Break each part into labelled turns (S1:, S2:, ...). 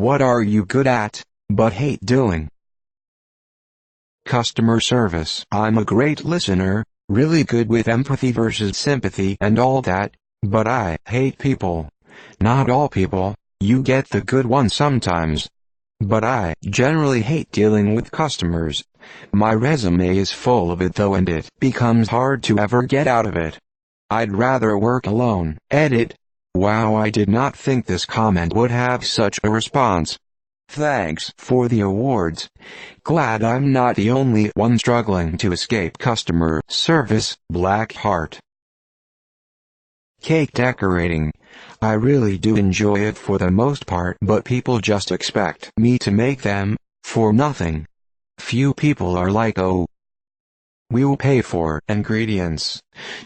S1: What are you good at, but hate doing? Customer service. I'm a great listener, really good with empathy versus sympathy and all that, but I hate people. Not all people, you get the good ones sometimes. But I generally hate dealing with customers. My resume is full of it though, and it becomes hard to ever get out of it. I'd rather work alone. Edit. Wow, I did not think this comment would have such a response. Thanks for the awards. Glad I'm not the only one struggling to escape customer service. Black heart. Cake decorating. I really do enjoy it for the most part, but people just expect me to make them for nothing. Few people are like, oh, we'll pay for ingredients.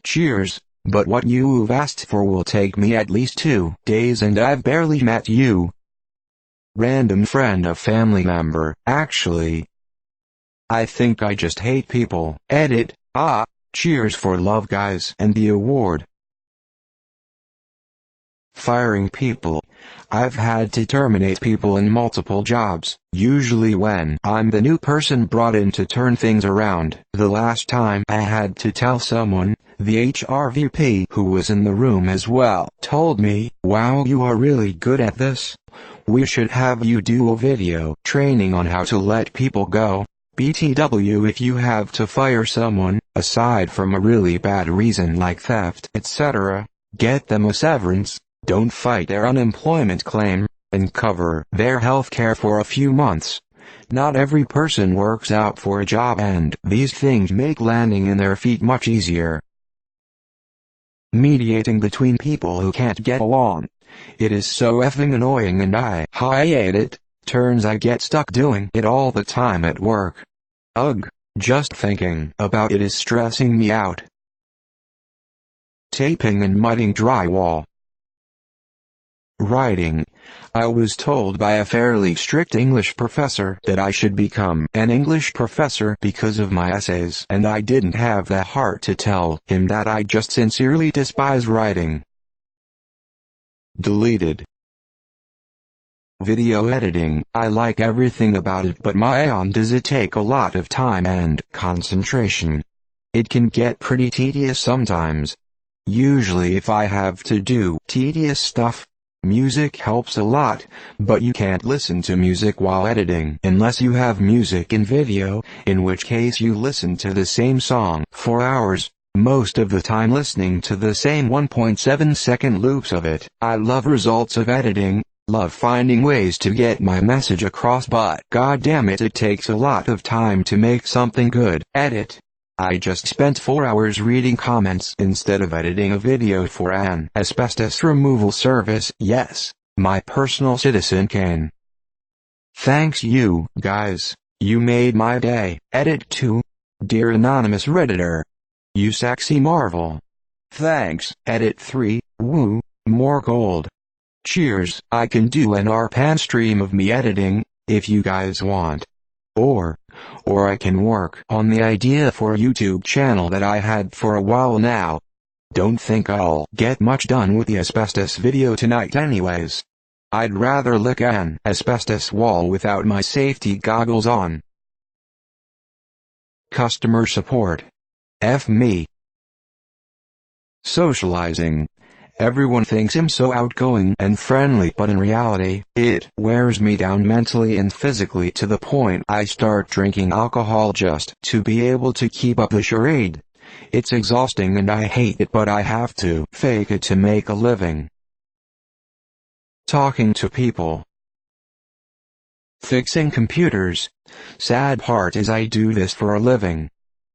S1: Cheers. But what you've asked for will take me at least 2 days and I've barely met you. Random friend of family member, actually. I think I just hate people. Edit. Cheers for love guys and the award. Firing people. I've had to terminate people in multiple jobs, usually when I'm the new person brought in to turn things around. The last time I had to tell someone, the HR VP who was in the room as well told me, "Wow, you are really good at this. We should have you do a video training on how to let people go. BTW, if you have to fire someone, aside from a really bad reason like theft, etc., get them a severance. Don't fight their unemployment claim, and cover their health care for a few months. Not every person works out for a job, and these things make landing in their feet much easier." Mediating between people who can't get along. It is so effing annoying and I hate it. Turns I get stuck doing it all the time at work. Ugh, just thinking about it is stressing me out. Taping and mudding drywall. Writing. I was told by a fairly strict English professor that I should become an English professor because of my essays, and I didn't have the heart to tell him that I just sincerely despise writing. Deleted. Video editing. I like everything about it, but does it take a lot of time and concentration. It can get pretty tedious sometimes. Usually if I have to do tedious stuff, music helps a lot, but you can't listen to music while editing unless you have music in video, in which case you listen to the same song for hours, most of the time listening to the same 1.7-second loops of it. I love results of editing, love finding ways to get my message across, but goddammit, it takes a lot of time to make something good. Edit. I just spent 4 hours reading comments instead of editing a video for an asbestos removal service. Yes, my personal citizen Kane. Thanks you guys, you made my day. Edit 2. Dear anonymous redditor. You sexy marvel. Thanks. Edit 3. Woo, more gold. Cheers. I can do an RPAN stream of me editing, if you guys want. Or I can work on the idea for a YouTube channel that I had for a while now. Don't think I'll get much done with the asbestos video tonight anyways. I'd rather lick an asbestos wall without my safety goggles on. Customer support. F me. Socializing. Everyone thinks I'm so outgoing and friendly, but in reality, it wears me down mentally and physically to the point I start drinking alcohol just to be able to keep up the charade. It's exhausting and I hate it, but I have to fake it to make a living. Talking to people. Fixing computers. Sad part is I do this for a living.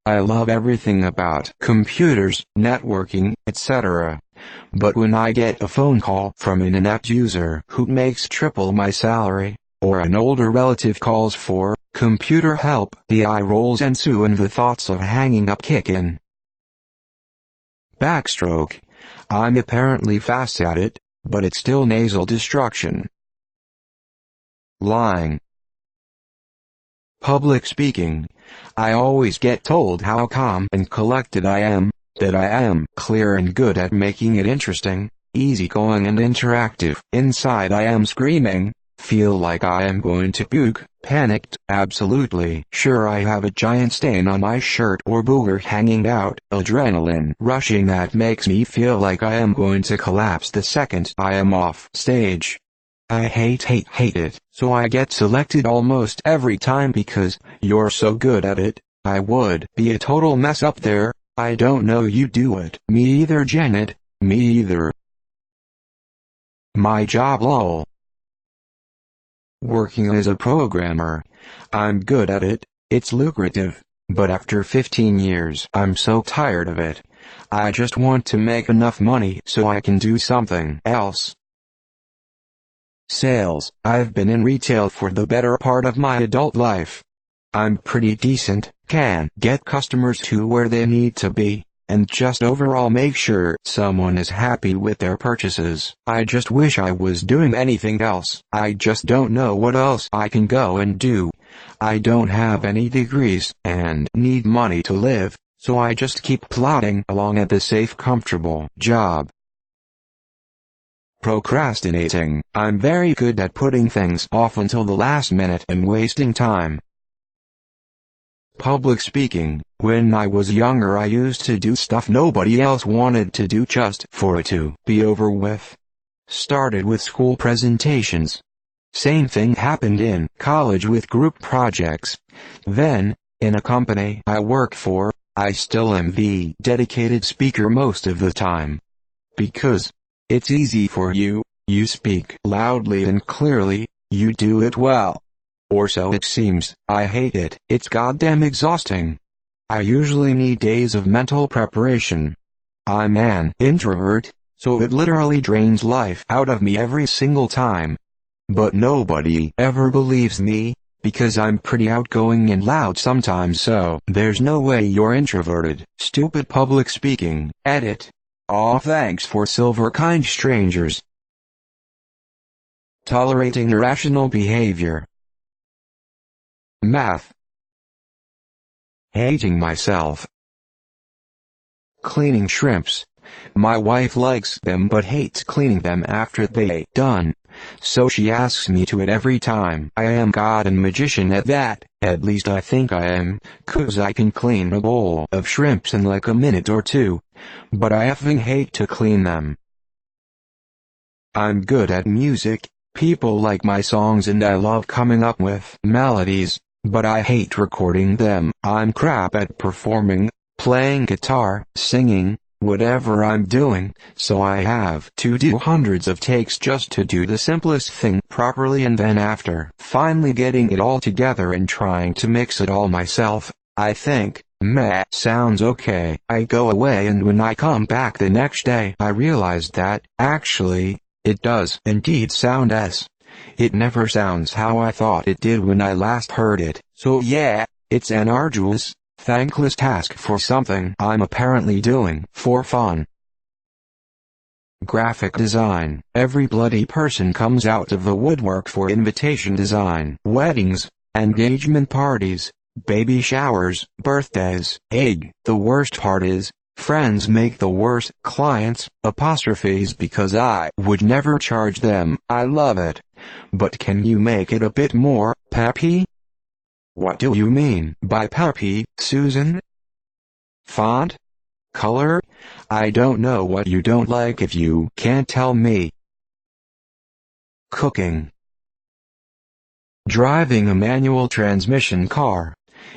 S1: I love everything about computers, networking, etc. But when I get a phone call from an inept user who makes triple my salary, or an older relative calls for computer help, the eye rolls ensue and the thoughts of hanging up kick in. Backstroke. I'm apparently fast at it, but it's still nasal destruction. Lying. Public speaking. I always get told how calm and collected I am, that I am clear and good at making it interesting, easygoing and interactive. Inside I am screaming, feel like I am going to puke, panicked, absolutely sure I have a giant stain on my shirt or booger hanging out, adrenaline rushing that makes me feel like I am going to collapse the second I am off stage. I hate it, so I get selected almost every time because you're so good at it. I would be a total mess up there. I don't know you do it. Me either, Janet, me either. My job, lol. Working as a programmer. I'm good at it, it's lucrative, but after 15 years I'm so tired of it. I just want to make enough money so I can do something else. Sales. I've been in retail for the better part of my adult life. I'm pretty decent, can get customers to where they need to be, and just overall make sure someone is happy with their purchases. I just wish I was doing anything else. I just don't know what else I can go and do. I don't have any degrees, and need money to live, so I just keep plodding along at the safe, comfortable job. Procrastinating. I'm very good at putting things off until the last minute and wasting time. Public speaking. When I was younger I used to do stuff nobody else wanted to do just for it to be over with. Started with school presentations. Same thing happened in college with group projects. Then, in a company I work for, I still am the dedicated speaker most of the time. Because it's easy for you, you speak loudly and clearly, you do it well. Or so it seems. I hate it. It's goddamn exhausting. I usually need days of mental preparation. I'm an introvert, so it literally drains life out of me every single time. But nobody ever believes me, because I'm pretty outgoing and loud sometimes, so there's no way you're introverted. Stupid public speaking. Edit. Aw, thanks for silver, kind strangers. Tolerating irrational behavior. Math. Hating myself. Cleaning shrimps. My wife likes them but hates cleaning them after they're done, so she asks me to it every time. I am god and magician at that, at least I think I am, 'cause I can clean a bowl of shrimps in like a minute or two, but I effing hate to clean them. I'm good at music, people like my songs and I love coming up with melodies, but I hate recording them. I'm crap at performing, playing guitar, singing, whatever I'm doing, so I have to do hundreds of takes just to do the simplest thing properly, and then after finally getting it all together and trying to mix it all myself, I think, meh, sounds okay. I go away and when I come back the next day I realized that, actually, it does indeed sound s. It never sounds how I thought it did when I last heard it, so yeah, it's an arduous, thankless task for something I'm apparently doing for fun. Graphic design. Every bloody person comes out of the woodwork for invitation design. Weddings, engagement parties, baby showers, birthdays. The worst part is, friends make the worst clients, apostrophes, because I would never charge them. I love it. But can you make it a bit more peppy? What do you mean by peppy, Susan? Font? Color? I don't know what you don't like if you can't tell me. Cooking. Driving a manual transmission car.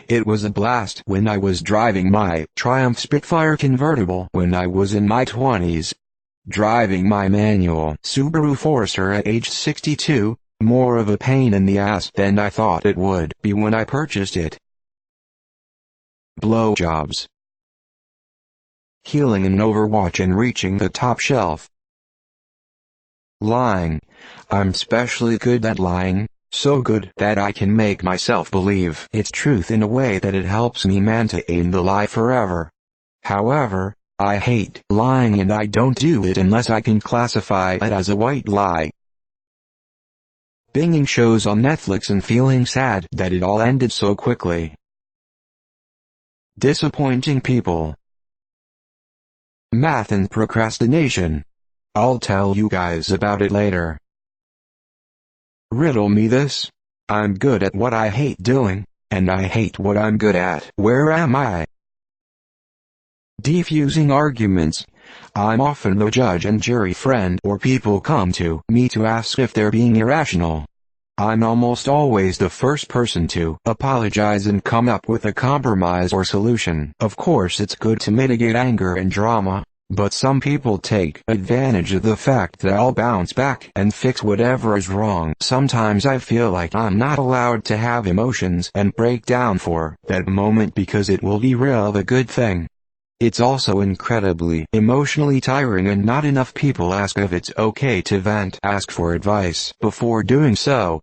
S1: It was a blast when I was driving my Triumph Spitfire convertible when I was in my 20s. Driving my manual Subaru Forester at age 62, more of a pain in the ass than I thought it would be when I purchased it. Blowjobs. Healing in Overwatch and reaching the top shelf. Lying. I'm especially good at lying, so good that I can make myself believe it's truth in a way that it helps me maintain the lie forever. However, I hate lying and I don't do it unless I can classify it as a white lie. Binging shows on Netflix and feeling sad that it all ended so quickly. Disappointing people. Math and procrastination. I'll tell you guys about it later. Riddle me this. I'm good at what I hate doing, and I hate what I'm good at. Where am I? Defusing arguments. I'm often the judge and jury friend, or people come to me to ask if they're being irrational. I'm almost always the first person to apologize and come up with a compromise or solution. Of course, it's good to mitigate anger and drama, but some people take advantage of the fact that I'll bounce back and fix whatever is wrong. Sometimes I feel like I'm not allowed to have emotions and break down for that moment because it will derail the good thing. It's also incredibly emotionally tiring, and not enough people ask if it's okay to vent. Ask for advice before doing so.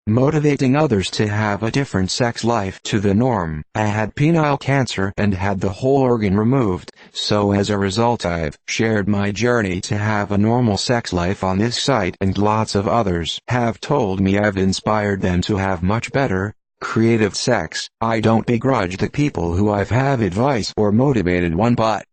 S1: Motivating others to have a different sex life to the norm. I had penile cancer and had the whole organ removed, so as a result I've shared my journey to have a normal sex life on this site, and lots of others have told me I've inspired them to have much better, creative sex. I don't begrudge the people who I've have advice or motivated one, but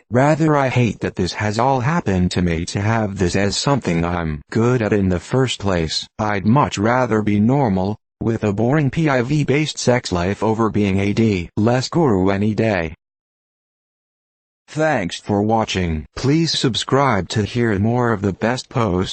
S1: rather I hate that this has all happened to me to have this as something I'm good at in the first place. I'd much rather be normal, with a boring PIV-based sex life over being a D-less guru any day. Thanks for watching. Please subscribe to hear more of the best posts.